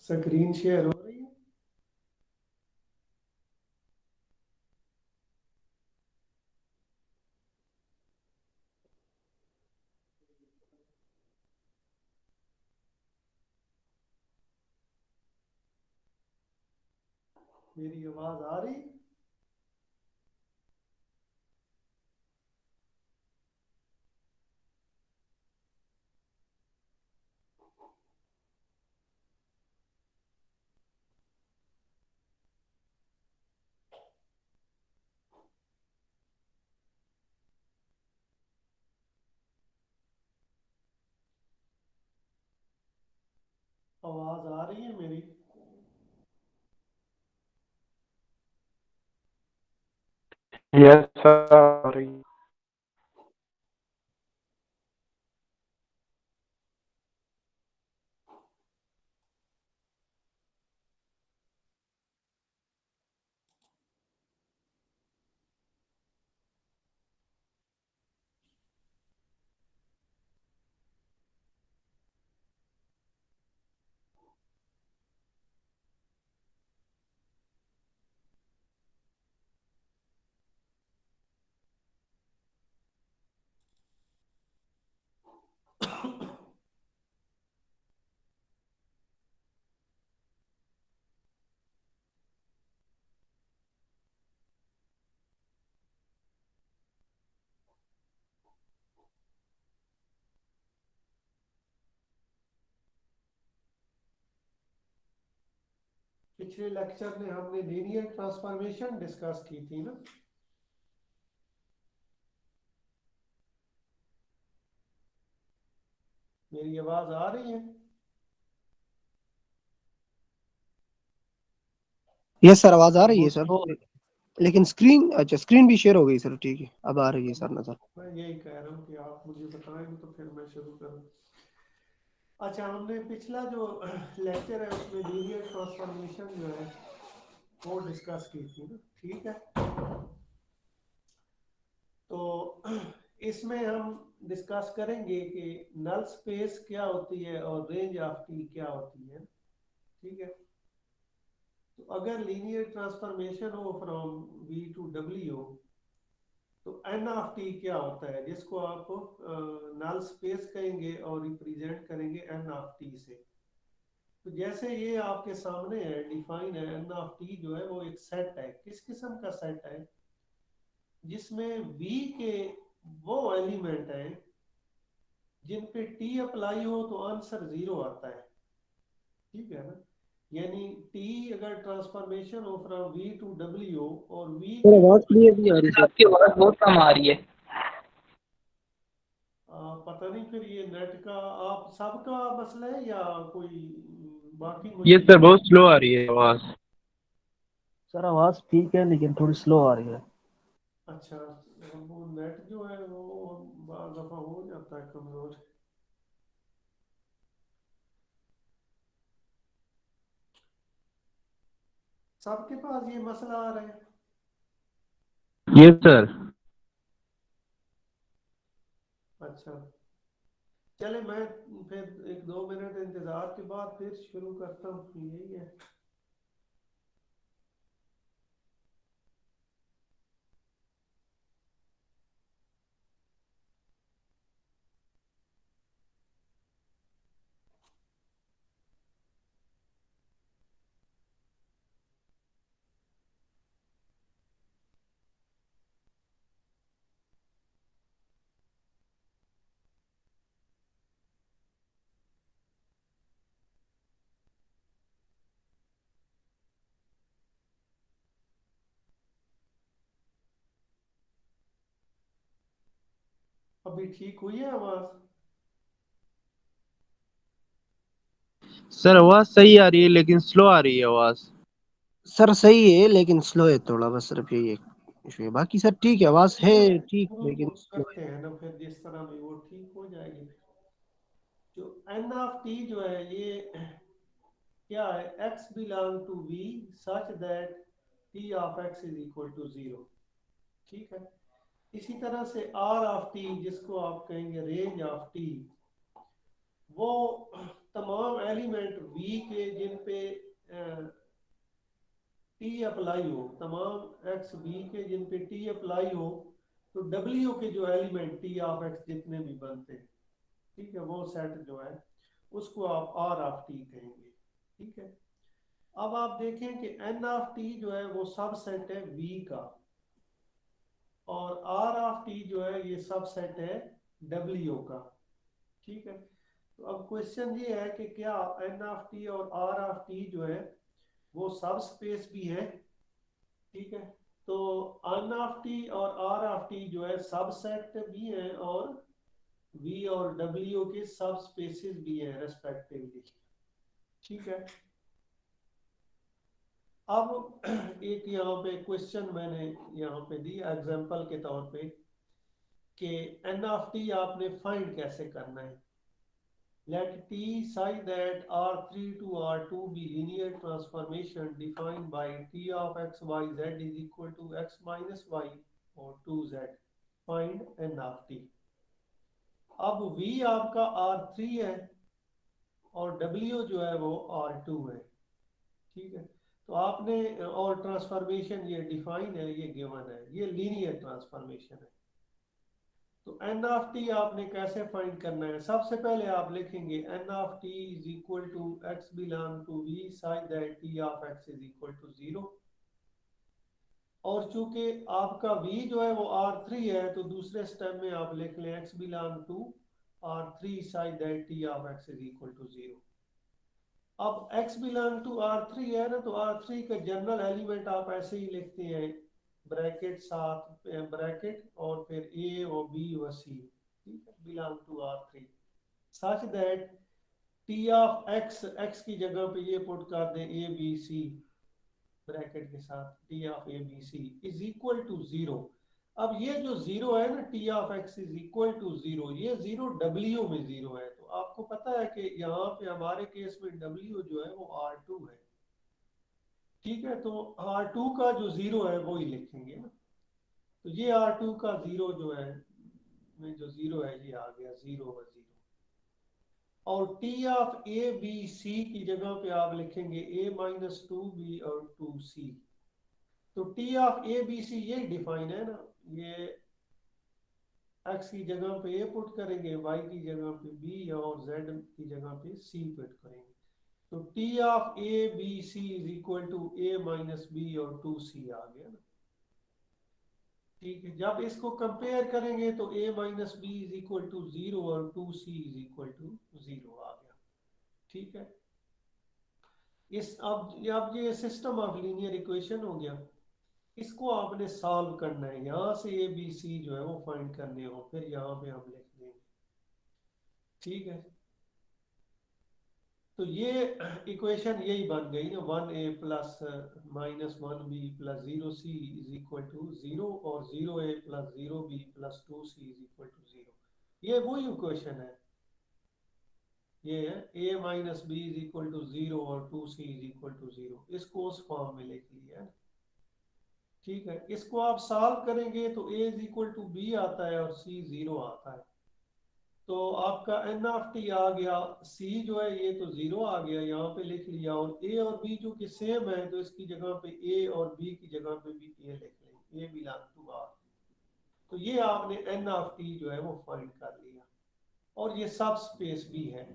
Screen share हो रही है? मेरी आवाज आ रही? आवाज आ रही है मेरी? Yes sir. पिछले लेक्चर में हमने लीनियर ट्रांसफॉर्मेशन डिस्कस की थी ना? मेरी आवाज आ रही है? यस सर, आवाज आ रही वो है सर। स्लो। लेकिन स्क्रीन, अच्छा स्क्रीन भी शेयर हो गई सर। ठीक है, अब आ रही है सर नजर। मैं यही कह रहा हूँ कि आप मुझे बताएंगे तो फिर मैं शुरू करूँ। अच्छा, हमने पिछला जो लेक्चर है उसमें लीनियर ट्रांसफॉर्मेशन जो है वो डिस्कस की थी ना, ठीक है? तो इसमें हम डिस्कस करेंगे कि नल स्पेस क्या होती है और रेंज ऑफ टी क्या होती है, ठीक है? तो अगर लीनियर ट्रांसफॉर्मेशन हो फ्रॉम वी टू डब्ल्यू, तो एन ऑफ टी क्या होता है, जिसको आप नल स्पेस कहेंगे और रिप्रेजेंट करेंगे एन ऑफ टी से। तो जैसे ये आपके सामने है, डिफाइन है, एन ऑफ टी जो है वो एक सेट है। किस किस्म का सेट है? जिसमें वी के वो एलिमेंट हैं जिन पे टी अप्लाई हो तो आंसर जीरो आता है, ठीक है ना? यानी टी अगर ट्रांसफॉर्मेशन हो फ्रॉम वी टू डब्ल्यू और वी सर के आवाज जो क्लियर नहीं आ रही सर। आपकी आवाज बहुत कम आ रही है। पता नहीं फिर ये नेट का आप सबका मसला है या कोई बाकी ये मुझे सर बहुत स्लो आ रही है आवाज। सर आवाज ठीक है लेकिन थोड़ी स्लो आ रही है। अच्छा, वो नेट जो है वो बार दफा हो जाता है कमजोर। सबके पास ये मसला आ रहा है? Yes sir. अच्छा, चले मैं फिर एक दो मिनट इंतजार के बाद फिर शुरू करता हूँ, यही है। अभी ठीक हुई है आवाज? सर आवाज सही आ रही है लेकिन स्लो आ रही है आवाज। सर सही है लेकिन स्लो है थोड़ा, बस सिर्फ यही एक इशू है। बाकी सर ठीक है, आवाज है ठीक, लेकिन शुरू स्लो करते हैं ना फिर, जिस तरह भी वो ठीक हो जाएगी। जो एन ऑफ टी जो है ये क्या है? X belong to V such that T of x is equal to zero, ठीक है? इसी तरह से आर ऑफ टी, जिसको आप कहेंगे रेंज ऑफ टी, वो तमाम एलिमेंट वी के जिन पे टी अप्लाई हो, तमाम एक्स वी के जिन पे टी अप्लाई हो, तो डब्ल्यू के जो एलिमेंट टी ऑफ एक्स जितने भी बनते हैं, ठीक है, वो सेट जो है उसको आप आर ऑफ टी कहेंगे। ठीक है, अब आप देखें कि एन ऑफ टी जो है वो सबसेट है वी का, और आर ऑफ टी जो है ये सबसेट है डब्ल्यू का। ठीक है, तो अब क्वेश्चन ये है कि क्या एन ऑफ टी और आर ऑफ टी जो है वो सब स्पेस भी है। ठीक है, तो एन ऑफ टी और आर ऑफ टी जो है सबसेट भी है और वी और डब्ल्यू के सब स्पेसेस भी है रेस्पेक्टिवली। ठीक है, अब एक यहाँ पे क्वेश्चन मैंने यहाँ पे दिया एग्जांपल के तौर पे कि एन ऑफ टी आपने फाइंड कैसे करना है। Let T such that R3 to R2 be linear transformation defined by T of x, y, z is equal to x minus y or 2z. Find n of t. अब V आपका R3 है और W जो है वो R2 है। ठीक है, तो आपने और ट्रांसफॉर्मेशन ये डिफाइन है, ये गिवन है, ये लीनियर ट्रांसफॉर्मेशन है। तो एन ऑफ टी आपने कैसे फाइंड करना है। सबसे पहले आप लिखेंगे N of T is equal to x belong to V such that T of x is equal to 0। और चूंकि आपका v जो है वो R3 है, तो दूसरे स्टेप में आप लिख लें x belong to R3 such that T of x is equal to 0। अब x बिलोंग टू R3 है ना, तो R3 का जनरल एलिमेंट आप ऐसे ही लिखते हैं, ब्रैकेट साथ ब्रैकेट और फिर a और b और c, ठीक है, belong to R3 such that t of x की जगह पे ये पुट कर दें a b c ब्रैकेट के साथ t of a b c is equal to 0। अब ये जो 0 है ना, t of x is equal to 0, ये 0 w में 0 है। तो आपको पता है कि यहाँ पे हमारे केस में w जो है वो R2 है। ठीक है, तो R2 का जो 0 है वो ही लिखेंगे ना, तो ये R2 का 0 जो है में जो 0 है ये आ गया 0 और 0। और t of a b c की जगह पे आप लिखेंगे a माइनस 2b और 2c। तो t of a b c ये डिफाइन है ना, ये x की जगह पे a पुट करेंगे, y की जगह पे b और z की जगह पे c पुट करेंगे। तो t of a b c is equal to a minus b और 2c आ गया ना। ठीक है, जब इसको कंपेयर करेंगे तो a minus B is equal to 0 और 2c इज इक्वल टू 0 आ गया। ठीक है, इस अब ये सिस्टम ऑफ लीनियर इक्वेशन हो गया। इसको आपने सॉल्व करना है, यहाँ से ए बी सी जो है वो फाइंड करने हो, फिर यहाँ पे हम लिख देंगे। ठीक है, तो ये इक्वेशन यही बन गई ना, 1a plus minus 1b plus 0c is equal to 0 और 0a plus 0b plus 2c is equal to 0। ये वही इक्वेशन है, ये है a minus b is equal to 0 और 2c इज इक्वल टू 0, इसको उस फॉर्म में लिख लिया है। ठीक है, इसको आप सॉल्व करेंगे तो a is equal to b आता है और c 0 आता है। तो आपका एन ऑफ टी आ गया, सी जो है ये तो 0 आ गया, यहाँ पे लिख लिया, और ए और बी जो कि सेम है तो इसकी जगह पे ए और बी की जगह पे भी ए लिख लें, ए बिलोंग टू आर। तो ये आपने एन ऑफ टी जो है वो फाइंड कर लिया, और ये सब स्पेस भी है।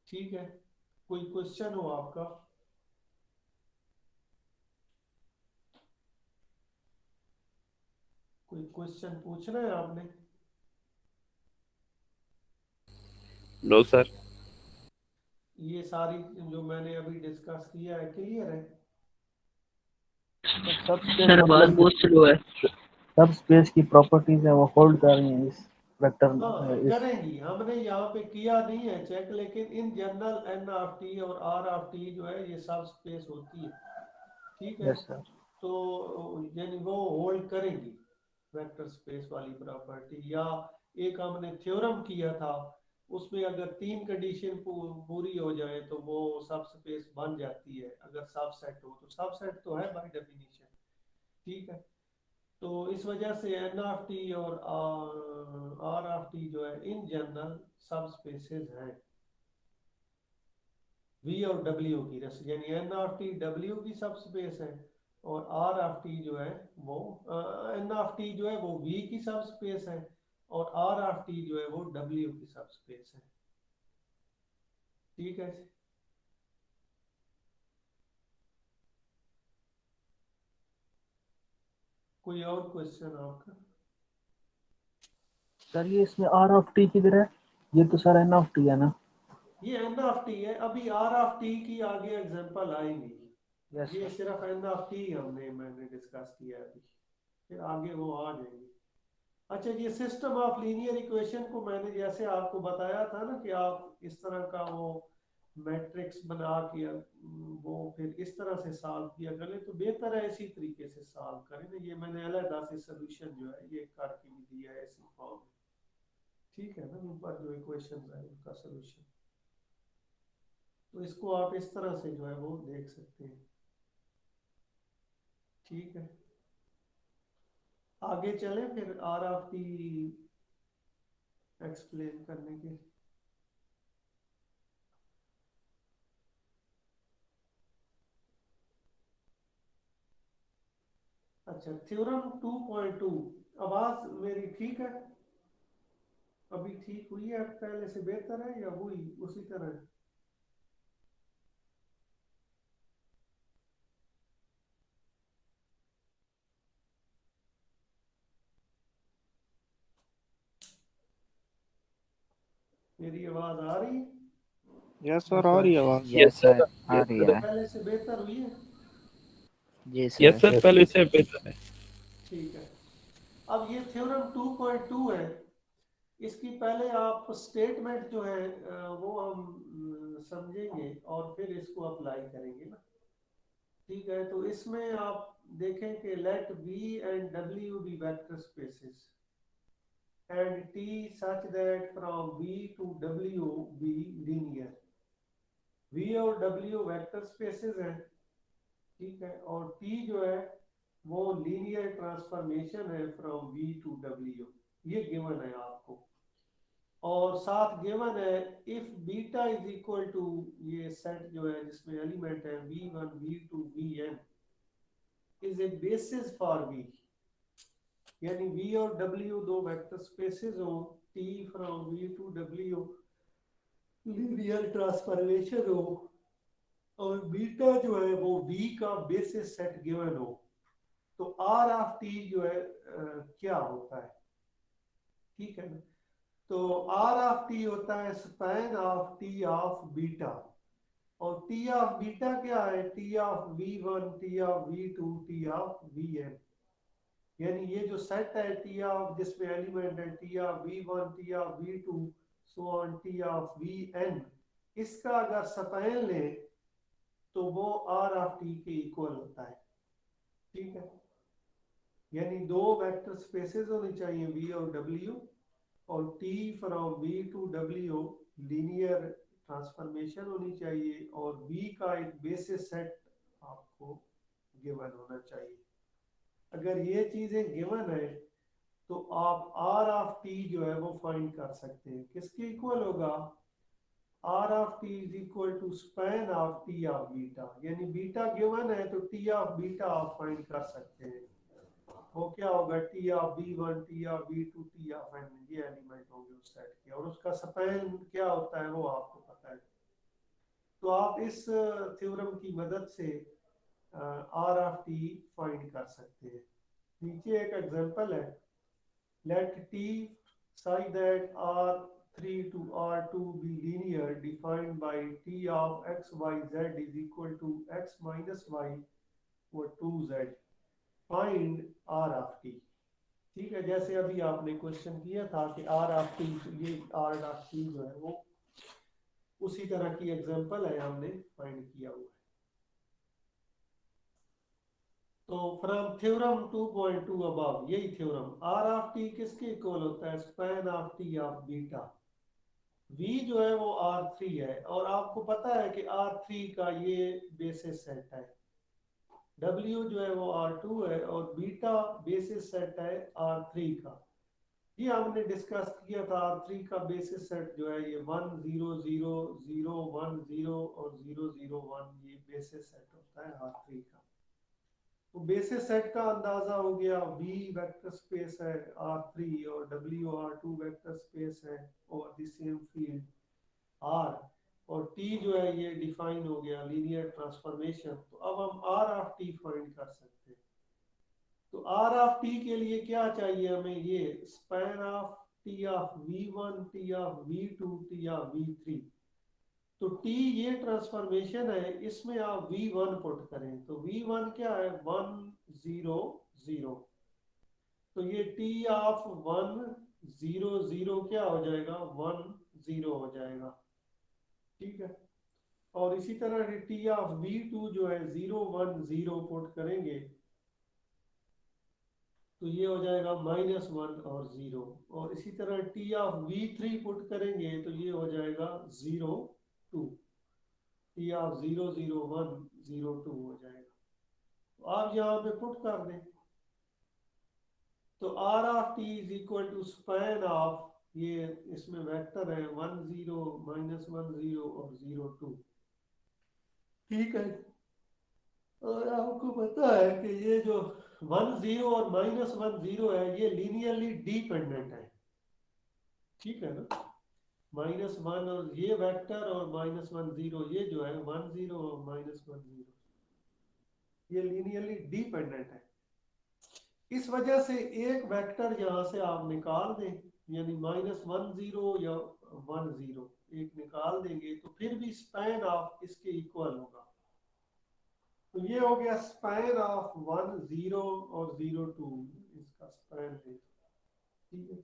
ठीक है, कोई क्वेश्चन हो आपका? कोई क्वेश्चन पूछना है आपने? No sir. ये सारी जो मैंने अभी डिस्कस किया है क्लियर है? सब सर आवाज बहुत स्लो है। सब स्पेस की प्रॉपर्टीज है वो होल्ड कर रही हैं इस वेक्टर हाँ इस करेंगी, हमने यहाँ पे किया नहीं है चेक, लेकिन in general N of T और आर ऑफ टी जो है ये सब स्पेस होती है। ठीक है, यस सर। तो यानी वो होल्ड करेंगी वेक्टर स्पेस वाली प्रॉपर्टी। या एक हमने थ्योरम किया था, उसमें अगर 3 कंडीशन पूरी हो जाए तो वो सब स्पेस बन जाती है, अगर सबसेट हो तो। सबसेट तो है बाय डेफिनेशन। ठीक है, तो इस वजह से एन ऑफ टी और आर ऑफ टी जो है इन जनरल सब स्पेसेस हैं। V और W की रेसिप्रोकल, यानी N ऑफ T W की सब स्पेस है और R ऑफ T जो है वो N ऑफ T जो है वो V की सब स्पेस है और R ऑफ T जो है वो W की सब स्पेस है। ठीक है, कोई और क्वेश्चन आपका? सर ये इसमें आर ऑफ टी किधर है? ये तो सर एन ऑफ टी है ना? ये N ऑफ T है, अभी R ऑफ T की आगे एग्जांपल आएंगी। यस ये सर। सिर्फ N ऑफ T मैंने डिस्कस किया अभी, फिर आगे वो आ जाएंगे। अच्छा, ये सिस्टम ऑफ लीनियर इक्वेशन को मैंने जैसे आपको बताया था ना कि आप इस तरह का वो मैट्रिक्स बना के वो फिर इस तरह से सॉल्व किया करें तो बेहतर है इसी तरीके से सॉल्व करें ना। ये मैंने अलग से सोल्यूशन जो है ये करके भी दिया है इसी फॉर्म में। ठीक है ना, ऊपर जो इक्वेशन है उनका सोल्यूशन, तो इसको आप इस तरह से जो है वो देख सकते हैं। ठीक है, आगे चले फिर आर ऑफ टी एक्सप्लेन करने के। अच्छा, थ्योरम 2.2, आवाज मेरी ठीक है? अभी ठीक हुई है, पहले से बेहतर है या हुई उसी तरह है? मेरी आवाज आ रही है? यस सर, आ रही है आवाज। Yes yes sir, sir. आ यस रही सर। है। पहले से बेहतर हुई है? जी यस सर। सर, पहले से बेहतर है। ठीक है, अब ये थ्योरम 2.2 है, इसकी पहले आप स्टेटमेंट जो है वो हम समझेंगे और फिर इसको अप्लाई करेंगे ना। ठीक है, तो इसमें आप देखें कि late V and W be vector spaces and T such that from V to W be linear। V और W वेक्टर स्पेसेस हैं, ठीक है, और T जो है वो लीनियर ट्रांसफॉर्मेशन है फ्रॉम V टू W, ये गिवन है आपको। और साथ गिवन है if beta is equal to, ये सेट जो है जिसमें एलिमेंट है V1 V2 Vn is a basis for V, यानी V और W दो वेक्टर स्पेसेस हो, T from V to W linear transformation हो और बीटा जो है वो V का बेसिस सेट गिवन हो, तो R ऑफ T जो है क्या होता है? ठीक है ना, तो R ऑफ T होता है span of T of beta, और T ऑफ बीटा क्या है? T of V1 T of V2 T of Vn, यानी ये जो सेट है T ऑफ जिसमें एलिमेंट है T of V1 T of V2 so on T of Vn, इसका अगर स्पैन लें तो वो R ऑफ T के इक्वल होता है। ठीक है, यानी दो वेक्टर स्पेसेस होनी चाहिए V और W, और T from V to W linear transformation होनी चाहिए और V का एक बेसिस सेट आपको गिवन होना चाहिए। अगर ये चीजें गिवन है तो आप R ऑफ T जो है वो फाइंड कर सकते हैं। किसके इक्वल होगा? R of T is equal to span of T of beta, यानी बीटा गिवन है तो T ऑफ बीटा आप फाइंड कर सकते हैं। वो क्या होगा? T of B1 T of B2 T of N, ये एलिमेंट होंगे उस सेट के, और उसका स्पैन क्या होता है वो आपको पता है। तो आप इस थ्योरम की मदद से R ऑफ T फाइंड कर सकते हैं। नीचे एक एग्जांपल है, let T such that R3 to R2 be linear defined by T of x y z is equal to x minus y or 2z, find R of T। ठीक है, जैसे अभी आपने क्वेश्चन किया था कि R ऑफ T, ये R of T जो है वो उसी तरह की एग्जांपल है, हमने फाइंड किया हुआ है। तो फ्रॉम थ्योरम 2.2 अबव, यही थ्योरम R ऑफ T किसके इक्वल होता है? Span of T of beta. V जो है वो R3 है और आपको पता है कि R3 का ये बेसिस सेट है, W जो है वो R2 है और बीटा बेसिस सेट है R3 का। ये हमने डिस्कस किया था। R3 का बेसिस सेट जो है ये 1 0 0 0 1 0 और 0 0 1 ये बेसिस सेट होता है R3 का। तो बेसिस सेट का अंदाजा हो गया। V वेक्टर स्पेस है R3 और W R2 वेक्टर स्पेस है और द सेम फील्ड R, और T जो है ये डिफाइन हो गया लीनियर ट्रांसफॉर्मेशन। तो अब हम R ऑफ T फाइंड कर सकते हैं। तो R ऑफ T के लिए क्या चाहिए हमें, ये span of T of V1 T of V2 T of V3। तो T ये ट्रांसफॉर्मेशन है, इसमें आप V1 पुट करें। तो V1 क्या है 1 0 0। तो ये T ऑफ 1 0 0 क्या हो जाएगा 1 0 हो जाएगा, ठीक है। और इसी तरह T ऑफ V2 जो है 0 1 0 पुट करेंगे तो ये हो जाएगा -1 और 0। और इसी तरह T ऑफ V3 पुट करेंगे तो ये हो जाएगा 0 2। T ऑफ 0 0 1 0 2 हो जाएगा। तो आप यहाँ पे पुट कर दें तो R of T is equal to span of, ये इसमें वेक्टर है 1 0 -1 0 और 0 2, ठीक है। और आपको पता है कि ये जो 1 0 और -1 0 है ये लीनियरली डिपेंडेंट है, ठीक है ना। -1 और ये वेक्टर और -1 0 ये जो है 1 0 और -1 0 ये लीनियरली डिपेंडेंट है। इस वजह से एक वेक्टर यहाँ से आप निकाल दें, यानी -1 0 या 1 0 एक निकाल देंगे तो फिर भी स्पैन ऑफ इसके इक्वल होगा। तो ये हो गया स्पैन ऑफ 1 0 और 0 2, इसका स्पैन है, ठीक है।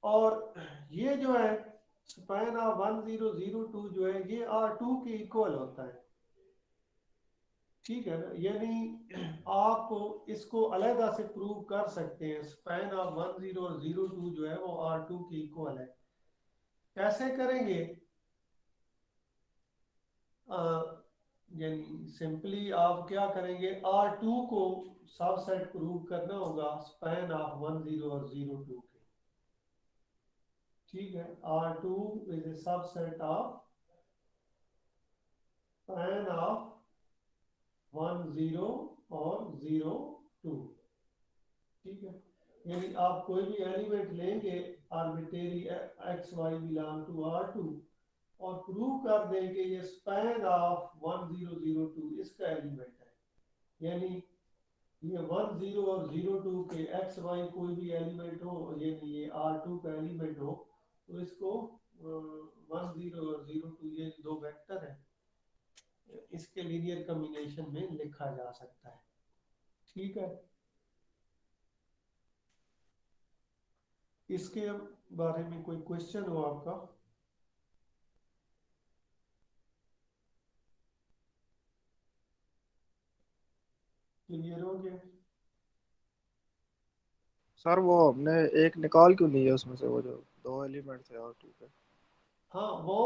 और ये जो है स्पैन ऑफ 1 0 0 2 जो है ये R2 के इक्वल होता है, ठीक है ना। यानी आप इसको अलग से प्रूव कर सकते हैं, स्पैन ऑफ 1 0 और 0 2 जो है वो R2 के इक्वल है। कैसे करेंगे, यानी सिंपली आप क्या करेंगे R2 को सबसेट प्रूव करना होगा स्पैन ऑफ 1 0 और 0 2 के, ठीक है। R2 is a subset of span of 1 0 और 0 2, ठीक है। यानी आप कोई भी एलिमेंट लेंगे arbitrary x y belong to R2 और प्रूव कर दें कि ये स्पैन ऑफ 1 0 0 2 इसका एलिमेंट है, यानी ये 1 0 और 0 2 के एक्स वाई कोई भी एलिमेंट हो, यानी ये R2 का एलिमेंट हो, तो इसको 1 0 और 0 2 ये दो वेक्टर है, इसके लीनियर कॉम्बिनेशन में लिखा जा सकता है, ठीक है। इसके बारे में कोई क्वेश्चन हो आपका? क्लियर हो गया? सर वो हमने एक निकाल क्यों नहीं है उसमें से, वो जो दो एलिमेंट थे R2 के? हाँ, वो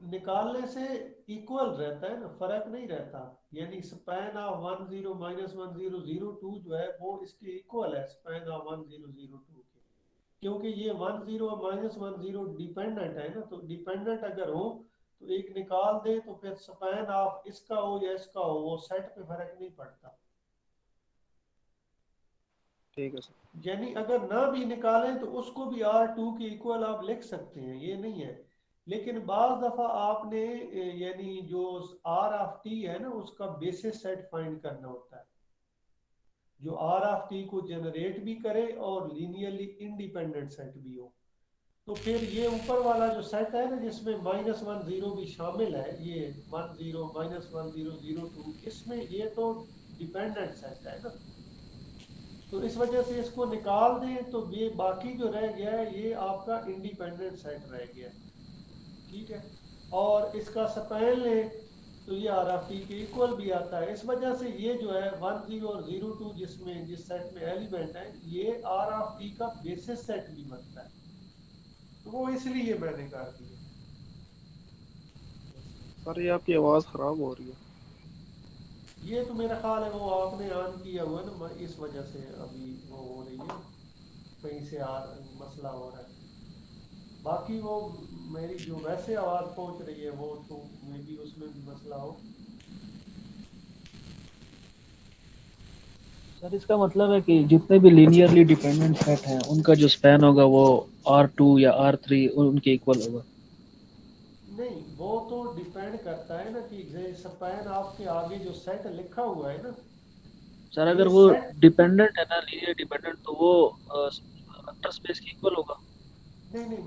निकालने से इक्वल रहता है ना, फर्क नहीं रहता। यानी स्पैन ऑफ 1 0 -1 0 0 2 जो है वो इसके इक्वल है स्पैन ऑफ 1 0 0 2 के, क्योंकि ये 1 0 और -1 0 डिपेंडेंट है ना। तो डिपेंडेंट अगर हो तो एक निकाल दे तो फिर स्पैन ऑफ इसका हो या इसका हो वो सेट पे फर्क नहीं पड़ता, ठीक है सर। यानी अगर ना भी निकालें तो उसको भी R2 के इक्वल आप लिख सकते हैं, ये नहीं है। लेकिन बाज दफा आपने यानी जो R ऑफ T है ना उसका बेसिस सेट फाइंड करना होता है, जो R ऑफ T को जनरेट भी करे और लीनियरली इंडिपेंडेंट सेट भी हो। तो फिर ये ऊपर वाला जो सेट है ना जिसमें -1 0 भी शामिल है, ये 1 0 -1 0 0 2, इसमें ये तो डिपेंडेंट सेट है ना। तो इस वजह से इसको निकाल दें तो ये बाकी जो रह गया है ये आपका इंडिपेंडेंट सेट रह गया, ठीक है। और इसका स्पैन लें तो ये R के इक्वल भी आता है। इस वजह से ये जो है 1 0 और 0 2 जिसमें जिस सेट में एलिमेंट है ये R का बेसिस सेट भी बनता है, तो वो इसलिए मैंने कर दिया। सर ये आपकी आवाज़ ख़राब हो रही है। ये तो मेरा ख्याल है वो आपने ऑन किया हुआ है ना, इस वजह से अभी वो हो रही है। कहीं से मसला हो रहा है। बाकी वो मेरी जो वैसे आवाज़ पहुंच रही है वो तो मे भी उसमें भी मसला हो। सर इसका मतलब है कि जितने भी लीनियरली डिपेंडेंट सेट हैं उनका जो स्पैन होगा वो R2 या R3 उनके इक्वल होगा। नहीं, वो तो डिपेंड करता है ना कि स्पैन आपके आगे जो सेट लिखा हुआ है ना, सर अगर ये वो सेट। डिपेंडेंट है ना, लीनियर डिपेंडेंट, तो वो वेक्टर स्पेस के इक्वल होगा। नहीं नहीं,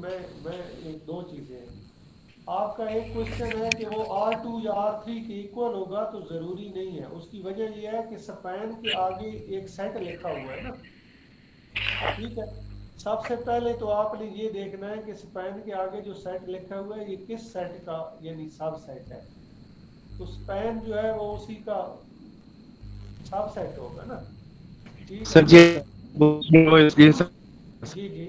मैं एक दो चीज़ें हैं। आपका एक क्वेश्चन है कि वो R2 या R3 के इक्वल होगा, तो ज़रूरी नहीं है। उसकी वजह यह है कि स्पैन के आगे एक सेट लिखा हुआ है ना। ठीक है, सबसे पहले तो आपने ये देखना है कि स्पैन के आगे जो सेट लिखा हुआ है ये किस सेट का यानी सब सेट है। तो स्पैन जो है वो उसी का सब सेट होगा ना। ठीक है। सर जी ये सर जी जी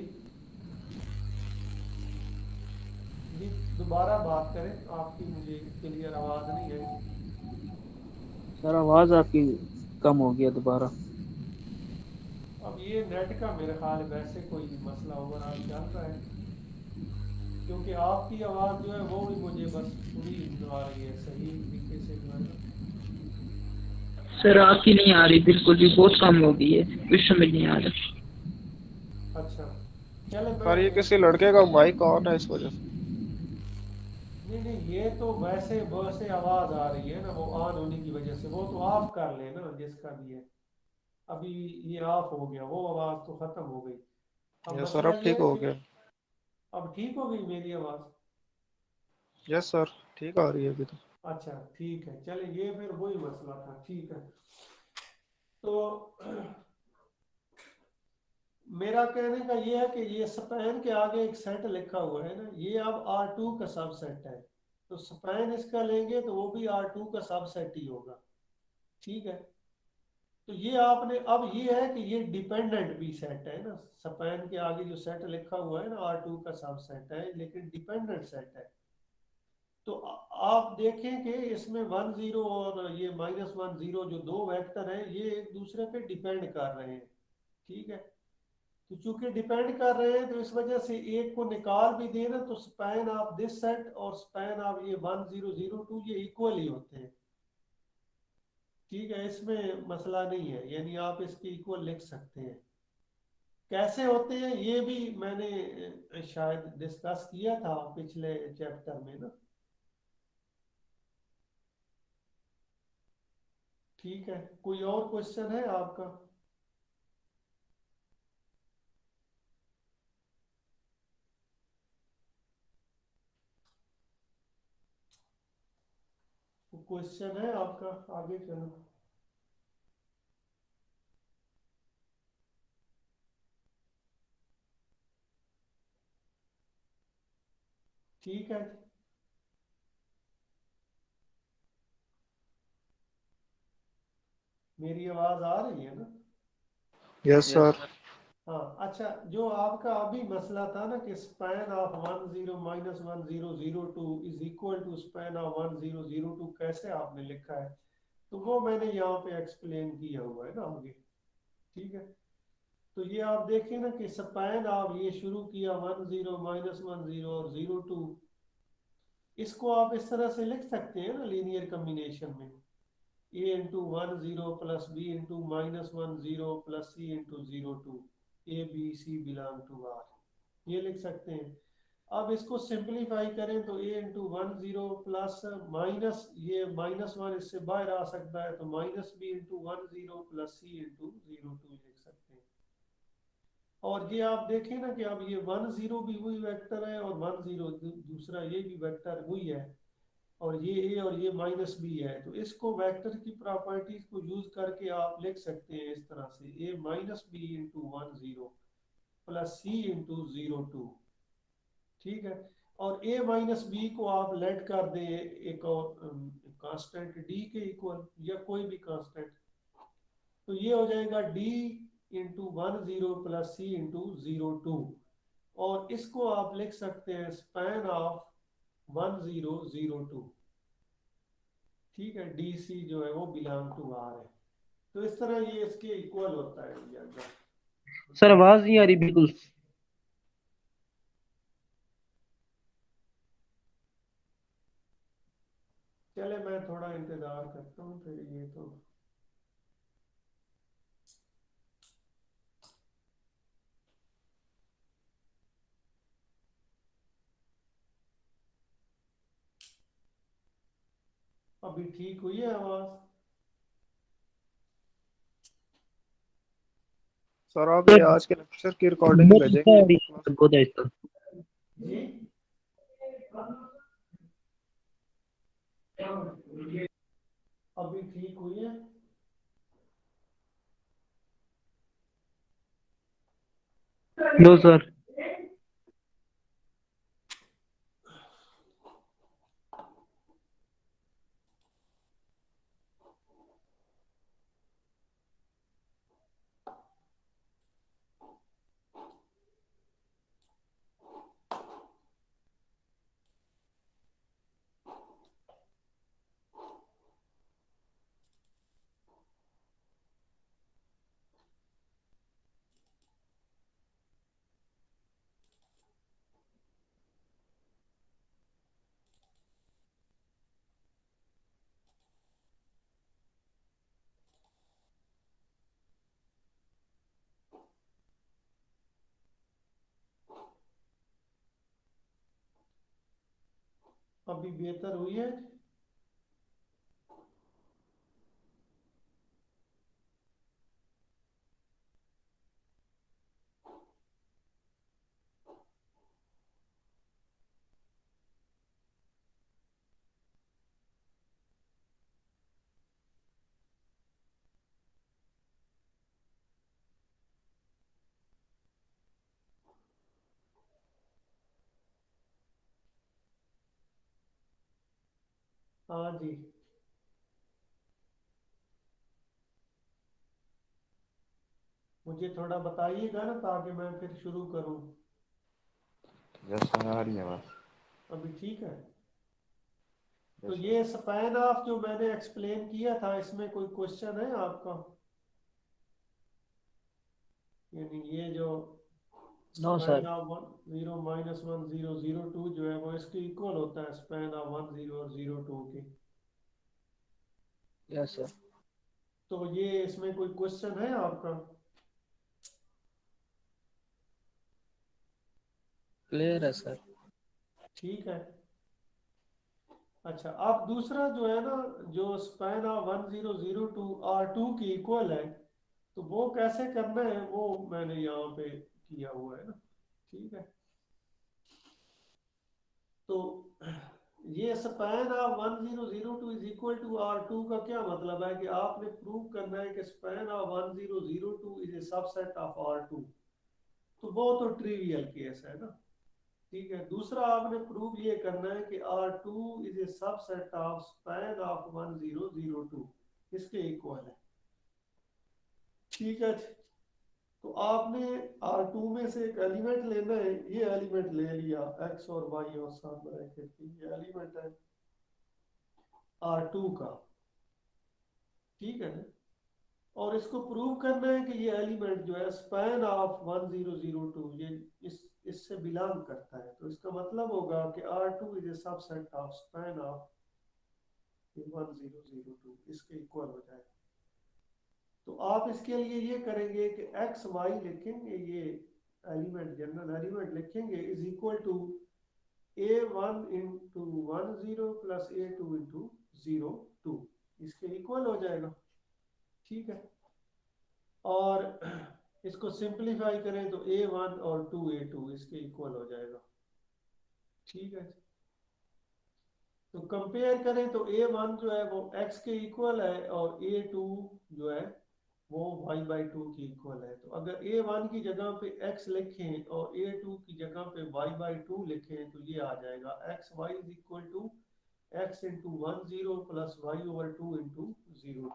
जी, दोबारा बात करें, आपकी मुझे क्लियर आवाज़ नहीं है। सर आवाज आपकी कम हो गया दोबारा। अब ये नेट का मेरे ख्याल वैसे कोई मसला ओवरऑल चल रहा है, क्योंकि आपकी आवाज़ जो है वो भी मुझे बस पूरी आ रही है सही तरीके से जो है ना। सर आपकी नहीं आ रही, बिल्कुल भी बहुत कम हो गई है, कुछ समझ नहीं आ रहा। अच्छा, चले पर ये मैं किसी लड़के का माइक ऑन है इस वजह से। नहीं नहीं, ये तो वैसे वैसे आवाज़ आ रही है ना, वो ऑन होने की वजह से। वो तो ऑफ कर लेना जिसका भी है। अभी ये ऑफ हो गया, वो आवाज़ तो ख़त्म हो गई। अब यस सर, मसला अब ये ठीक है हो कि गया। अब ठीक हो गई मेरी आवाज़। यस सर, ठीक आ रही है अभी तो। अच्छा ठीक है, चले ये फिर वही मसला था। ठीक है, तो मेरा कहने का ये है कि ये स्पैन के आगे एक सेट लिखा हुआ है ना, ये अब R2 का सब सेट है। तो स्पैन इसका लेंगे तो वो भी R2 का सब सेट ही होगा। ठीक है, तो ये आपने अब ये है कि ये डिपेंडेंट भी सेट है ना। स्पैन के आगे जो सेट लिखा हुआ है ना R2 का सब सेट है, लेकिन डिपेंडेंट सेट है। तो आप देखें कि इसमें 10 और ये -10 जो दो वेक्टर हैं ये एक दूसरे पे डिपेंड कर रहे हैं। ठीक है, तो चूंकि डिपेंड कर रहे हैं तो इस वजह से एक को निकाल भी देना तो स्पैन ऑफ दिस सेट और स्पैन ऑफ ये 1002 ये इक्वल ही होते हैं। ठीक है, इसमें मसला नहीं है, यानी आप इसके इक्वल लिख सकते हैं। कैसे होते हैं ये भी मैंने शायद डिस्कस किया था पिछले चैप्टर में ना। ठीक है, कोई और क्वेश्चन है आपका? क्वेश्चन है आपका? आगे चलो। ठीक है, मेरी आवाज आ रही है ना? Yes sir. हाँ, अच्छा, जो आपका अभी मसला था ना कि span of 10 - 1002 is equal to span of 1002 कैसे आपने लिखा है, तो वो मैंने यहाँ पे एक्सप्लेन किया हुआ है ना आगे। ठीक है, तो ये आप देखिए ना कि स्पैन आप ये शुरू किया 10 - 10 और 02, इसको आप इस तरह से लिख सकते हैं ना लीनियर कम्बिनेशन में। A × 10 plus B × -10 plus C × 02, ABC belong to R, ये लिख सकते हैं। अब इसको सिंपलीफाई करें तो A × 10 प्लस माइनस ये -1 इससे बाहर आ सकता है, तो -B × 10 प्लस C × 02 लिख सकते हैं। और ये आप देखें ना कि अब ये 10 भी वही वेक्टर है और 10 दूसरा ये भी वेक्टर वही है, और ये ए और ये -b है। तो इसको वेक्टर की प्रॉपर्टीज को यूज करके आप लिख सकते हैं इस तरह से A - B × 10 प्लस C × 02। ठीक है, और A - B को आप लेट कर दें एक और कांस्टेंट D के इक्वल या कोई भी कांस्टेंट, तो ये हो जाएगा D × 10 प्लस C × 02। और इसको आप लिख सकते हैं स्पैन ऑफ 1002। ठीक है, DC जो है वो बिलोंग टू R है। तो इस तरह ये इसके इक्वल होता है ये अगर। सर आवाज नहीं आ रही बिल्कुल। चले मैं थोड़ा इंतजार करता हूँ फिर ये तो अभी ठीक हुई है आवाज। सर आप ये आज के लेक्चर की रिकॉर्डिंग बहुत भेजेंगे आहिस्ता आ रही इनको है क्लास सर, में? बहुत आहिस्ता। जी अभी ठीक हुई है। No sir. अभी बेहतर हुई है। हाँ जी मुझे थोड़ा बताइएगा ना ताकि मैं फिर शुरू करूं। यस सर आ रही है आवाज। अभी ठीक है। तो यस ये स्पैन ऑफ जो मैंने एक्सप्लेन किया था इसमें कोई क्वेश्चन है आपका? यानी ये जो नो स्पैन सर। ऑफ 0 -1 0 0 2 जो है वो इसके इक्वल होता है स्पैन ऑफ 1 0 और 0 2 के। Yes sir. तो ये इसमें कोई क्वेश्चन है आपका? क्लियर है सर। ठीक है। अच्छा अब दूसरा जो है ना जो स्पैन ऑफ 1 0 0 2 R2 की इक्वल है तो वो कैसे करना है वो मैंने यहाँ पे किया हुआ है ना। ठीक है। तो ये span of 1 0 0 2 is equal to R2 का क्या मतलब है कि आपने प्रूव करना है कि span of 1 0 0 2 is a subset of R2। तो वो तो ट्रिवियल केस है ना। ठीक है। दूसरा आपने प्रूव ये करना है कि R2 is a subset of span of 1 0 0 2 इसके इक्वल है। ठीक है। तो आपने R2 में से एक एलिमेंट लेना है। ये एलिमेंट ले लिया x और y और साथ ब्रैकेट की ये एलिमेंट है R2 का। ठीक है ना। और इसको प्रूव करना है कि ये एलिमेंट जो है स्पैन ऑफ 1 0 0 2 ये इससे बिलोंग करता है। तो इसका मतलब होगा कि R2 is a subset of span of 1 0 0 2 इसके इक्वल हो जाएगा। तो आप इसके लिए ये करेंगे कि एक्स वाई लिखेंगे ये एलिमेंट जनरल एलिमेंट लिखेंगे is equal to A1 into 1 0 plus A2 into 0 2 इसके इक्वल हो जाएगा। ठीक है। और इसको सिंप्लीफाई करें तो A1 और 2 A2 इसके इक्वल हो जाएगा। ठीक है। तो कंपेयर करें तो A1 जो है वो x के इक्वल है और A2 जो है वो y/2 की इक्वल है। तो अगर A1 की जगह पे x लिखें और A2 की जगह पे y/2 लिखें तो ये आ जाएगा xy is equal to x into 1 0 plus y/2 into 0 2।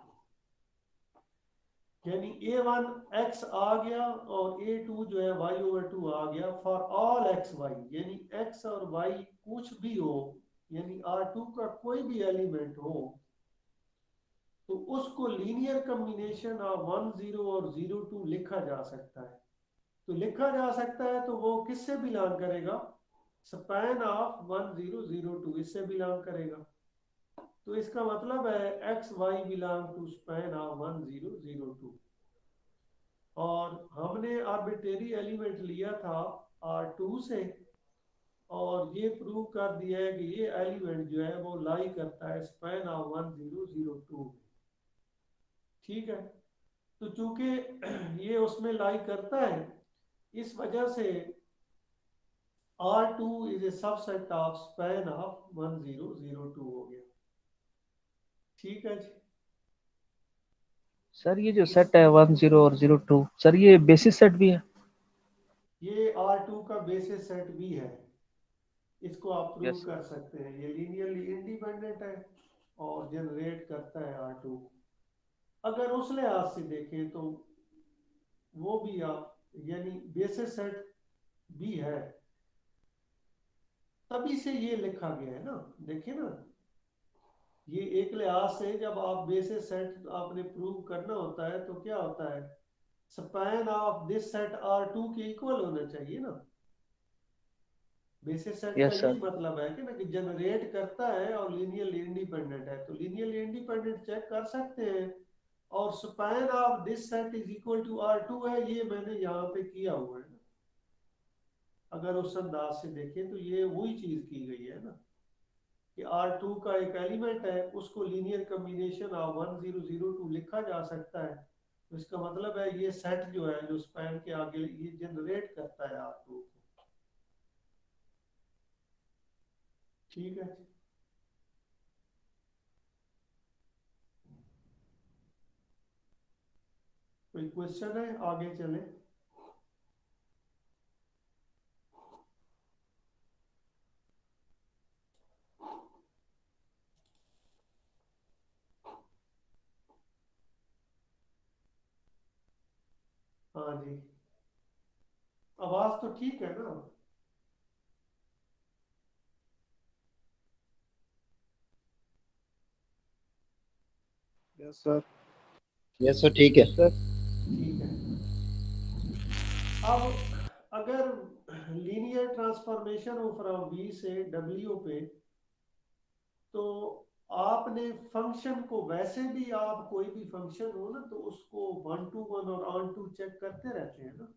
यानी A1 x आ गया और A2 जो है y/2 आ गया फॉर ऑल x y। यानी x और y कुछ भी हो यानी R2 का कोई भी एलिमेंट हो तो उसको लीनियर कॉम्बिनेशन ऑफ 1 0 और 0 2 लिखा जा सकता है। तो लिखा जा सकता है, तो वो किससे बिलोंग करेगा, स्पैन ऑफ 1002, इससे बिलोंग करेगा। तो इसका मतलब है x y belong to span of 1002। और हमने आर्बिट्रेरी एलिमेंट लिया था R2 से, और ये प्रूव कर दिया है कि ये एलिमेंट जो है वो लाई करता है स्पैन ऑफ 1002 में। ठीक है, तो चूंकि ये उसमें लाई करता है, इस वजह से R2 is a subset of span of 1002 हो गया। ठीक है जी। सर ये जो सेट है 10 और 02, सर ये बेसिस सेट भी है? ये R2 का बेसिस सेट भी है, इसको आप प्रूव यस कर सकते हैं। ये लीनियरली इंडिपेंडेंट है और जनरेट करता है R2। अगर उस लिहाज से देखें तो वो भी आप, यानी बेसिस सेट भी है, तभी से ये लिखा गया है ना। देखिए ना, ये एक लिहाज से जब आप बेसिस सेट आपने प्रूव करना होता है तो क्या होता है, span of this set R2 के इक्वल होना चाहिए ना। बेसिस सेट का यस यही सर। मतलब है कि ना कि जनरेट करता है और लीनियरली इंडिपेंडेंट है, तो लीनियरली इंडिपेंडेंट चेक कर सकते हैं। और span of this set is equal to R2 है, ये मैंने यहाँ पे किया हुआ है ना। अगर उस अंदाज से देखें तो ये वही चीज की गई है ना, कि R2 का एक एलिमेंट है, उसको लीनियर कॉम्बिनेशन ऑफ 1002 लिखा जा सकता है। तो इसका मतलब है ये सेट जो है, जो स्पैन के आगे ये जनरेट करता है R2 को। ठीक है, कोई क्वेश्चन है, आगे चले। हाँ जी, आवाज तो ठीक है ना। Yes sir. यस सर, ठीक है। सर ठीक है, अब अगर लीनियर ट्रांसफॉर्मेशन हो फ्रॉम V से W पे, तो आपने फंक्शन को, वैसे भी आप कोई भी फंक्शन हो ना तो उसको 1 to 1 और ऑन टू चेक करते रहते हैं ना।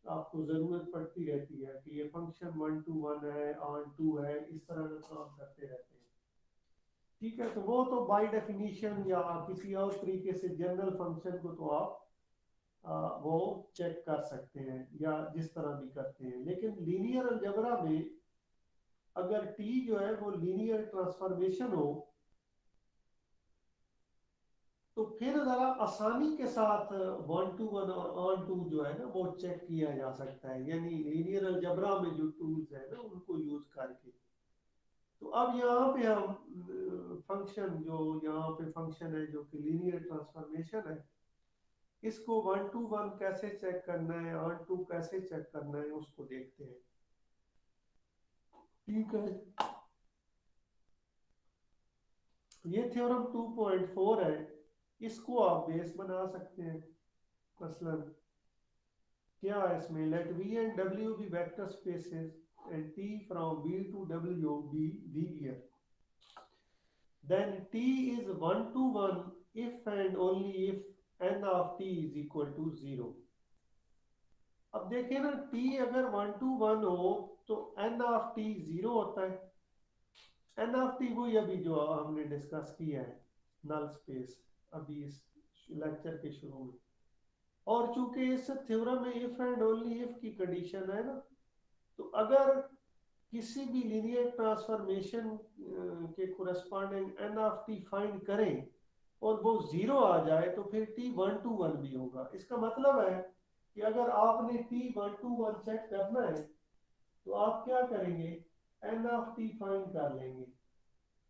आपको जरूरत पड़ती रहती है कि ये फंक्शन 1 to 1 है, ऑन टू है, इस तरह का काम करते रहते हैं। ठीक है, तो वो तो बाय डेफिनेशन या किसी और तरीके से जनरल फंक्शन को तो आप वो चेक कर सकते हैं या जिस तरह भी करते हैं। लेकिन लीनियर अलजेब्रा में अगर T जो है वो लीनियर ट्रांसफॉर्मेशन हो, तो फिर जरा आसानी के साथ 1 to 1 और ऑन टू जो है ना वो चेक किया जा सकता है, यानी लीनियर अलजेब्रा में जो टूल्स है ना उनको यूज करके। तो अब यहाँ पे हम फंक्शन, जो यहाँ पे फंक्शन है जो कि लीनियर ट्रांसफॉर्मेशन है, इसको 1 to 1 कैसे चेक करना है, ऑन टू कैसे चेक करना है, उसको देखते हैं। ठीक है, ये थ्योरम 2.4 है, इसको आप बेस बना सकते हैं। मसलन क्या है इसमें, late V and W be vector spaces and T from V to W be linear, then T is 1 to 1 if and only if n of T is equal to 0। अब देखिए ना, T अगर 1 to 1 हो तो n of T 0 होता है। n of T वही अभी जो हमने डिस्कस किया है, नल स्पेस, अभी इस लेक्चर के शुरू में। और चूंकि इस थ्योरम में इफ एंड ओनली इफ की कंडीशन है ना, तो अगर किसी भी लीनियर ट्रांसफॉर्मेशन के corresponding n of t find करें और वो 0 आ जाए, तो फिर t 1 to 1 भी होगा। इसका मतलब है कि अगर आपने t 1 to 1 चेक करना है तो आप क्या करेंगे, n ऑफ t फाइंड कर लेंगे।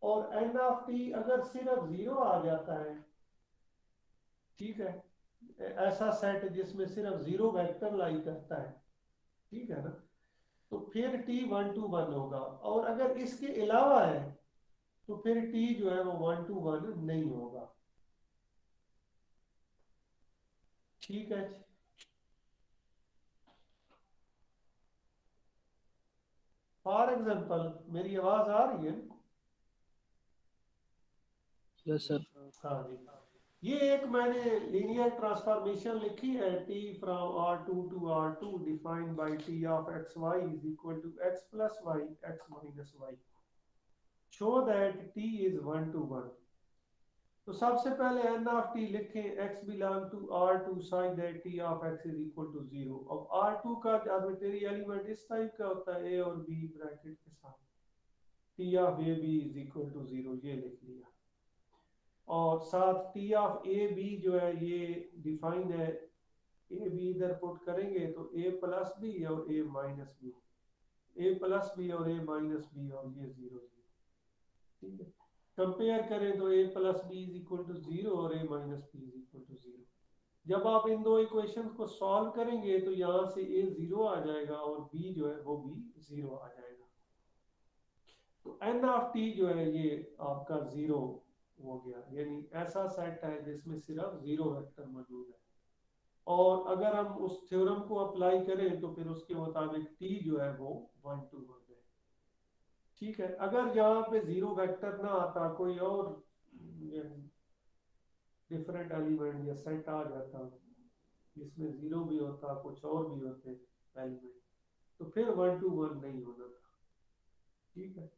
और n ऑफ t अगर सिर्फ 0 आ जाता है, ठीक है, ऐसा सेट जिसमें सिर्फ 0 वेक्टर लाई करता है, ठीक है ना, तो फिर t 1 to 1 होगा। और अगर इसके अलावा है तो फिर t जो है वो 1 to 1 नहीं होगा। ठीक है, फॉर एग्जाम्पल, मेरी आवाज आ रही है? Yes sir. हाँ जी, ये एक मैंने लीनियर ट्रांसफॉर्मेशन लिखी है, t from R2 to R2 defined by t of xy is equal to x plus y x minus y, show that t इज 1 to 1। तो सबसे पहले n ऑफ t लिखें, x belong to R2 such that t of x is equal to 0। अब R2 का arbitrary element इस type का होता है, a और b ब्रैकेट के साथ, t of a b is equal to 0, ये लिख लिया। और साथ टी ऑफ ए बी जो है ये डिफाइन है, ए बी इधर पुट करेंगे तो ए प्लस बी और A minus B, A plus B और ए माइनस बी, और ये 0 0, ठीक है। कंपेयर करें तो A plus B is equal to 0 और A minus B is equal to 0। जब आप इन दो इक्वेशंस को सॉल्व करेंगे तो यहाँ से ए 0 आ जाएगा और बी जो है वो भी 0 आ जाएगा। तो एन ऑफ टी जो है ये आपका 0 हो गया, यानी ऐसा सेट है जिसमें सिर्फ 0 वेक्टर मौजूद है। और अगर हम उस थ्योरम को अप्लाई करें तो फिर उसके मुताबिक t जो है वो 1 to 1 है, ठीक है। अगर यहाँ पे 0 वेक्टर ना आता, कोई और डिफरेंट एलिमेंट या सेट आ जाता जिसमें 0 भी होता, कुछ और भी होते एलिमेंट, तो फिर 1 to 1 नहीं होना था, ठीक है।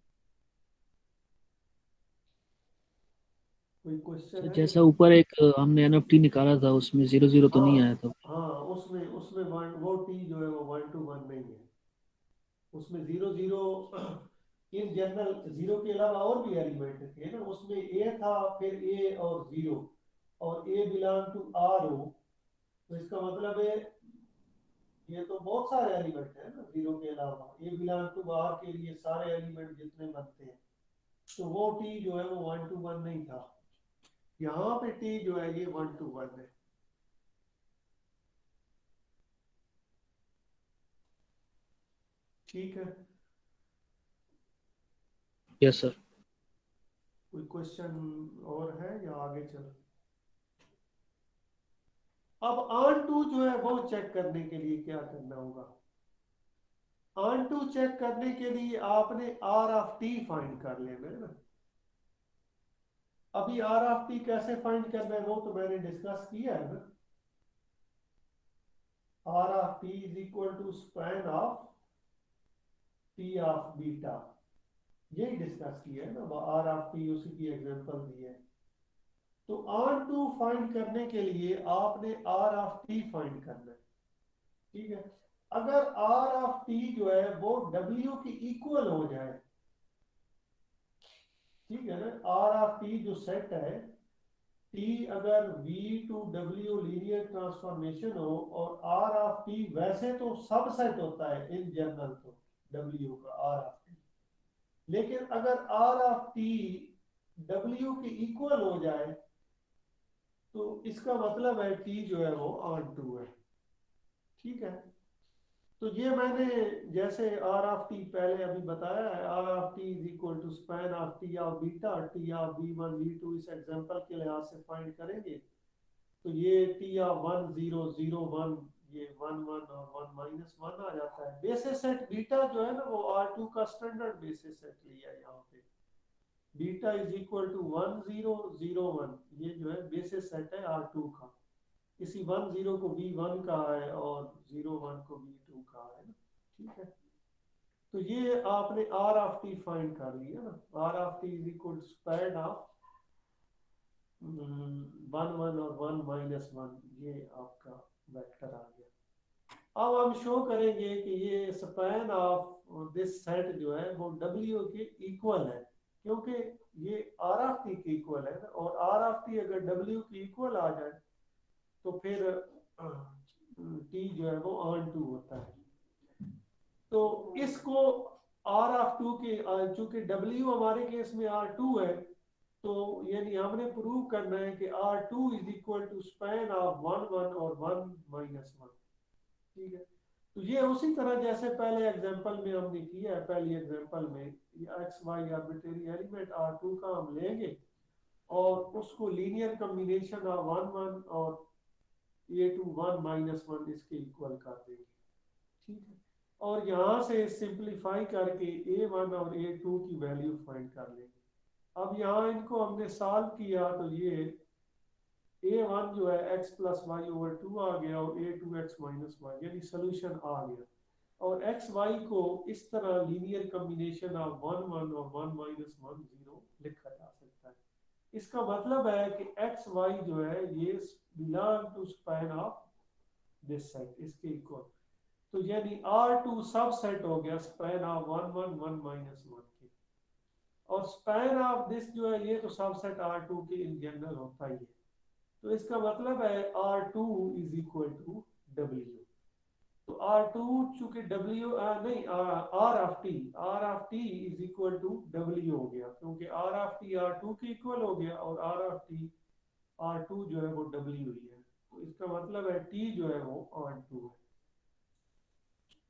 कोई क्वेश्चन है? जैसा ऊपर एक हमने एनएफटी निकाला था उसमें 0 0 तो नहीं आया था। हाँ, उसमें उसमें वो टी जो है वो 1 to 1 नहीं है, उसमें 0 0 इन जनरल 0 के अलावा और भी एलिमेंट थे ना, उसमें ए था, फिर ए और 0, और ए बिलोंग टू आर हो, तो इसका मतलब है ये तो बहुत सारे एलिमेंट है ना 0 के अलावा, ए बिलोंग टू आर के लिए सारे एलिमेंट जितने बनते हैं, तो वो टी जो है वो 1 to 1 नहीं था। यहाँ पे टी जो है ये 1 to 1 है, ठीक है। Yes sir. कोई क्वेश्चन और है या आगे चलो? अब ऑन टू जो है वो चेक करने के लिए क्या करना होगा? ऑन टू चेक करने के लिए आपने आर ऑफ टी फाइंड कर लेना है ना। अभी आर ऑफ टी कैसे फाइंड करना है वो तो मैंने डिस्कस किया है ना। R of T is equal to span of T of beta, यही डिस्कस किया है ना, आर ऑफ टी उसी की एग्जांपल दी है। तो ऑन टू फाइंड करने के लिए आपने आर ऑफ टी फाइंड करना है, ठीक है। अगर आर ऑफ टी जो है वो डब्ल्यू की इक्वल हो जाए, ठीक है ना, आर ऑफ टी जो सेट है, टी अगर v to w linear transformation हो, और आर ऑफ टी वैसे तो सबसेट होता है इन जनरल तो w का आर ऑफ टी, लेकिन अगर आर ऑफ टी w की इक्वल हो जाए तो इसका मतलब है t जो है वो ऑन टू है, ठीक है। तो ये मैंने जैसे आर ऑफ टी पहले अभी बताया है, R of T is equal to span of T of beta, T of v1 v2 इस एग्जांपल के लिहाज से फाइंड करेंगे तो ये टी ऑफ 1 0 0 1, ये 1 1 और 1 माइनस 1 आ जाता है। बेसिस सेट बीटा जो है ना वो R2 का स्टैंडर्ड बेसिस सेट लिया है यहाँ पे, बीटा इज इक्वल टू 1 0 0 1, ये जो है बेसिस सेट है R2 का। किसी 1 0 को v1 का है और 0 1 को v2 का है ना, ठीक है। तो ये आपने आर ऑफ टी फाइंड कर लिया ना, R of T is equal to square of 1 1 और 1 माइनस 1, ये आपका वेक्टर आ गया। अब हम शो करेंगे कि ये स्पैन ऑफ दिस सेट जो है वो W के इक्वल है, क्योंकि ये आर ऑफ टी के इक्वल है ना, और आर ऑफ टी अगर W की इक्वल आ जाए तो फिर टी जो है वो ऑन टू होता है। तो इसको आर ऑफ टू के, चूंकि W हमारे केस में R2 है, तो यानी हमने प्रूव करना है कि R2 is equal to span of 1 1 और 1 माइनस 1, ठीक है। तो ये उसी तरह जैसे पहले एग्जांपल में हमने किया है, पहली एग्जांपल में x Y arbitrary element R2 का हम लेंगे और उसको लीनियर कॉम्बिनेशन ऑफ 1 1 और a टू 1 माइनस 1 इसके इक्वल कर देंगे, ठीक है। और यहाँ से सिंप्लीफाई करके A1 और A2 की वैल्यू फाइंड कर लेंगे। अब यहाँ इनको हमने सॉल्व किया तो ये A1 जो है x प्लस वाई ओवर 2 आ गया और A2 x माइनस वाई, यानी सोल्यूशन आ गया। और एक्स वाई को इस तरह लीनियर कॉम्बिनेशन ऑफ 1 1 और 1 माइनस 1 0 लिखा जा सकता है। इसका मतलब है कि एक्स वाई जो है ये belong to span of this set, इसके इक्वल। तो यानी R2 सबसेट हो गया स्पैन ऑफ 1 1 1 माइनस 1 के, और स्पैन ऑफ दिस जो है ये तो सबसेट R2 के इन जनरल होता ही है। तो इसका मतलब है R2 is equal to W। तो R2 चूंकि W नहीं R of T is equal to W हो गया, क्योंकि R ऑफ T R2 के इक्वल हो गया और R ऑफ T R2 जो है वो W ही है। तो इसका मतलब है T जो है वो R2 है।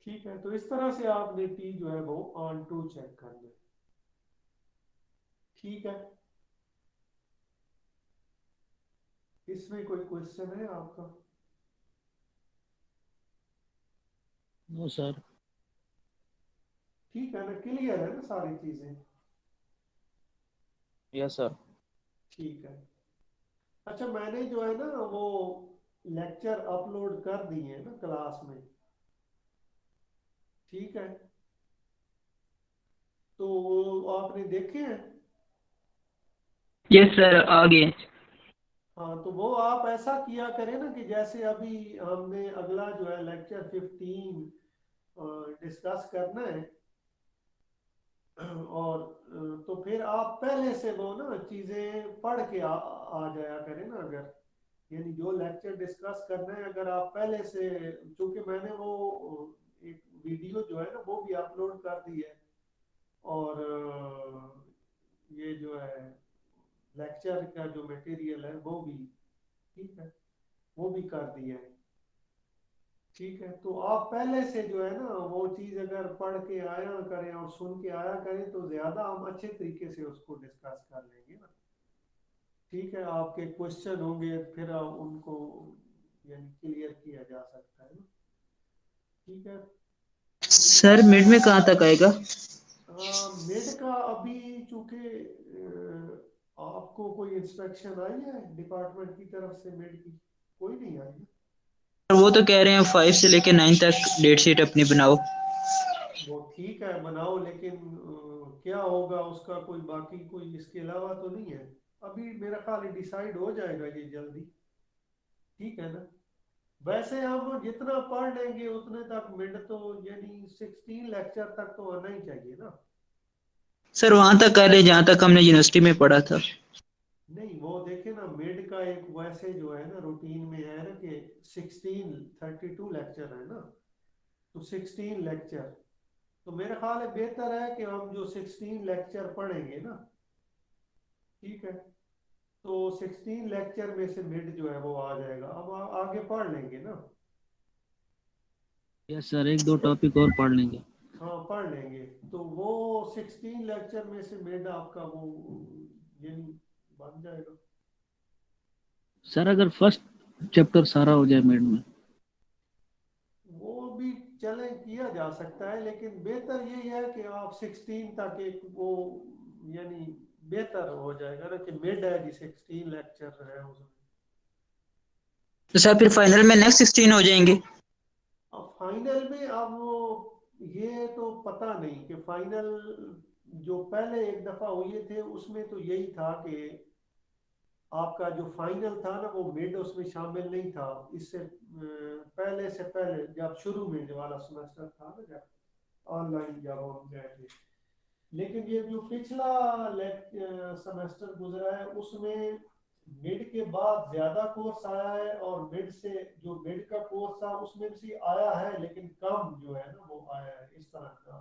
ठीक है, तो इस तरह से आपने T जो है वो R2 चेक करना है। ठीक है, इसमें कोई क्वेश्चन है आपका? No sir. ठीक है ना, क्लियर है ना सारी चीजें? Yes sir. ठीक है। अच्छा, मैंने जो है ना वो लेक्चर अपलोड कर दिए हैं ना क्लास में। ठीक है, तो वो आपने देखे हैं? यस सर, आ गए। हाँ, तो वो आप ऐसा किया करें ना कि जैसे अभी हमने अगला जो है लेक्चर 15 डिस्कस करना है, और तो फिर आप पहले से वो ना चीजें पढ़ के आ जाया करें ना। अगर यानी जो लेक्चर डिस्कस करना है अगर आप पहले से, चूंकि मैंने वो एक वीडियो जो है ना वो भी अपलोड कर दी है, और ये जो है लेक्चर का जो मटेरियल है वो भी, ठीक है, वो भी कर दिया है। ठीक है, तो आप पहले से जो है ना वो चीज अगर पढ़ के आया करें और सुन के आया करें तो ज्यादा हम अच्छे तरीके से उसको डिस्कस कर लेंगे ना। ठीक है, आपके क्वेश्चन होंगे फिर उनको यानी क्लियर किया जा सकता है ना। ठीक है, सर मिड में कहाँ तक आएगा? मिड का अभी चूंकि आपको कोई इंस्ट्रक्शन आई है डिपार्टमेंट की तरफ से मिड की? कोई नहीं आई है। वो तो कह रहे हैं 5 से लेके 9 तक डेट शीट अपनी बनाओ। वो ठीक है बनाओ, लेकिन क्या होगा उसका कोई बाकी कोई इसके अलावा तो नहीं है अभी। मेरा ख्याल डिसाइड हो जाएगा ये जल्दी। ठीक है ना, वैसे हम जितना पढ़ लेंगे उतने तक मिड तो यानी 16 लेक्चर तक तो आना ही चाहिए ना। सर वहां तक कर ले जहाँ तक हमने यूनिवर्सिटी में पढ़ा था। नहीं, वो देखे ना मिड का एक वैसे जो है ना रूटीन में है ना कि 32 लेक्चर है ना, तो 16 लेक्चर, तो मेरा ख्याल है बेहतर है कि हम जो 16 लेक्चर पढ़ेंगे ना, ठीक है, तो 16 लेक्चर में से मिड जो है वो आ जाएगा। अब आगे पढ़ लेंगे ना। यस सर, एक दो टॉपिक और पढ़ लेंगे। हाँ पढ़ लेंगे, तो वो 16 लेक्चर में से मिड आपका वो यानी बन जाएगा। सर अगर फर्स्ट चैप्टर सारा हो जाए मिड में? वो भी चले किया जा सकता है, लेकिन बेहतर यही है कि आप 16 तक एक वो यानी बेहतर हो जाएगा ना कि मिड है जी 16 लेक्चर है उसमें। तो सर फिर फाइनल में नेक्स्ट 16 हो जाएंगे? अब फाइनल में अब वो ये तो पता नहीं कि फाइनल जो पहले एक दफा हुए थे उसमें तो यही था कि आपका जो फाइनल था ना वो मिड उसमें शामिल नहीं था। इससे पहले से पहले जब शुरू में जो वाला सेमेस्टर था ना, जब ऑनलाइन जब हम गए थे, लेकिन ये जो पिछला सेमेस्टर गुजरा है उसमें मिड के बाद ज्यादा कोर्स आया है, और मिड से जो मिड का कोर्स था उसमें भी आया है लेकिन कम जो है ना वो आया है। इस तरह का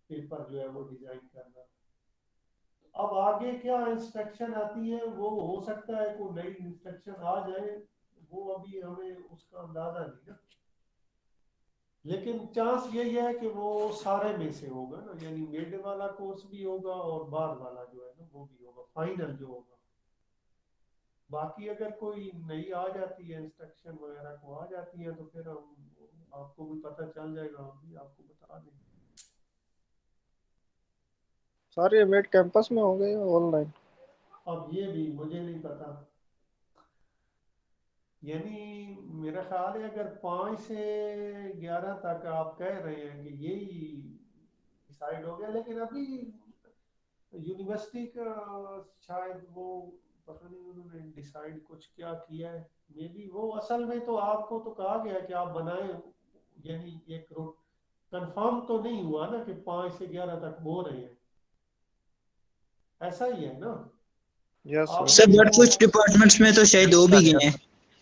पेपर जो है वो डिजाइन करना। अब आगे क्या इंस्ट्रक्शन आती है वो हो सकता है कोई नई इंस्ट्रक्शन आ जाए, वो अभी हमें उसका अंदाजा नहीं ना, लेकिन चांस यही है कि वो सारे में से होगा ना, यानी मिड वाला कोर्स भी होगा और बाद वाला जो है ना वो भी होगा, फाइनल जो होगा। बाकी अगर कोई नई आ जाती है इंस्ट्रक्शन वगैरह को आ जाती है तो फिर हम आपको भी पता चल जाएगा, हम भी आपको बता देंगे। सारे मेट कैंपस में होंगे या ऑनलाइन? अब ये भी मुझे नहीं पता, यानी मेरा ख्याल है अगर 5 से 11 तक आप कह रहे हैं कि यही डिसाइड हो गया, लेकिन अभी यूनिवर्सिटी का शायद वो पता नहीं उन्होंने डिसाइड कुछ क्या किया है, मे बी वो असल में तो आपको तो कहा गया कि आप बनाए, यानी एक रूट कंफर्म तो नहीं हुआ ना कि 5 से 11 तक हो रहे हैं, ऐसा ही है ना? यस आप सर वो बट कुछ डिपार्टमेंट्स में तो शायद हो भी गए हैं,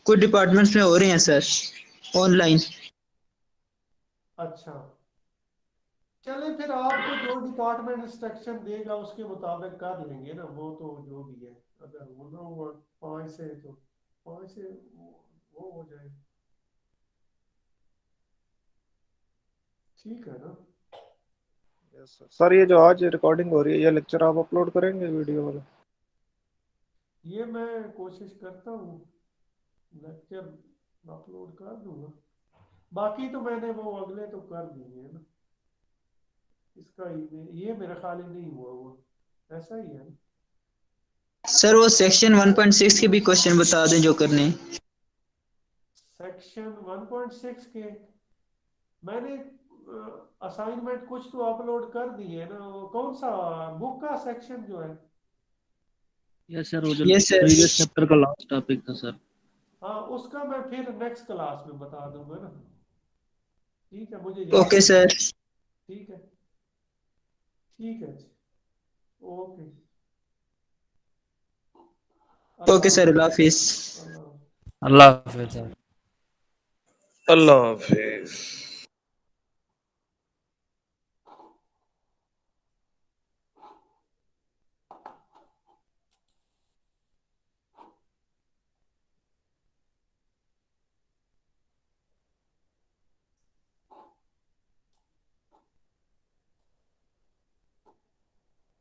कुछ डिपार्टमेंट्स में हो रहे हैं सर ऑनलाइन। अच्छा, चले फिर आपको जो डिपार्टमेंट इंस्ट्रक्शन देगा उसके मुताबिक कर लेंगे ना, वो तो जो भी है, अगर वो ना हुआ 5 से तो 5 से वो हो जाए, ठीक है ना? यस सर, ये जो आज रिकॉर्डिंग हो रही है ये लेक्चर आप अपलोड करेंगे वीडियो वाला? ये मैं कोशिश करता हूँ लेक्चर अपलोड कर दूंगा, बाकी तो मैंने वो अगले तो कर दिए हैं ना, इसका ये मेरा ख्याल ही नहीं हुआ वो, ऐसा ही है ना? सर वो सेक्शन 1.6 के भी क्वेश्चन बता दें जो करने हैं। सेक्शन 1.6 के मैंने असाइनमेंट कुछ तो अपलोड कर दिए है ना, वो कौन सा बुक का सेक्शन जो है? यस सर, वो जो यस सर। प्रीवियस चैप्टर का लास्ट टॉपिक था सर। हाँ उसका मैं फिर नेक्स्ट क्लास में बता दूंगा ना, ठीक है, मुझे याद ओके है। सर। ठीक है, ठीक है, ओके, ओके सर, अल्लाह हाफिज। अल्लाह अल्लाह हाफिज सर। अल्लाह हाफिज।